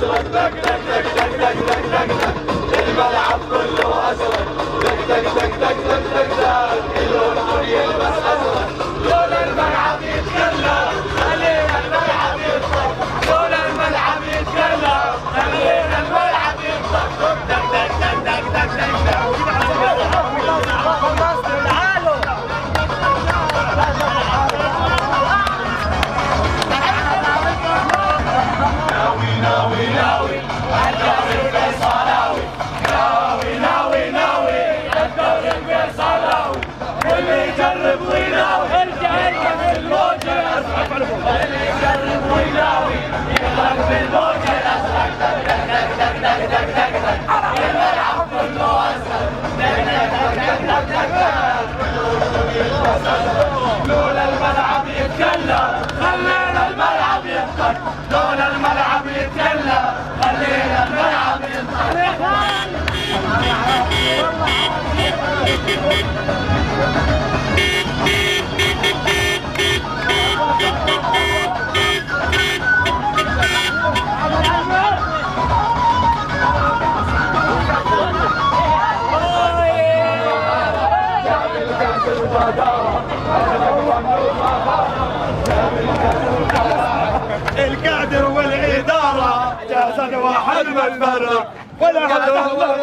أزرق دق دق دق دق دق دق دق دق الملعب كله أزرق دق دق دق دق دق دق دق كله الكل يلبس أزرق لولا الملعب يتكلم خلينا الملعب يضحك لولا الملعب يتكلم خلينا الملعب يضحك دق دق دق دق دق دق دق ناوي ناوي الدوري الفيصلاوي ناوي ناوي ناوي الدوري الفيصلاوي واللي يجرب ويناوي ارجع في الموج الازرق اللي يجرب ويناوي يغرق في الموج الازرق دق دق دق دق دق دق دق الملعب كله ازرق دق دق دق دق دق دق لولا الملعب يتكلم خلينا الملعب يضحك لولا الملعب يتكلم خلينا الملعب يضحك القادر والإدارة جاسد واحد من فرق ولا هذا هو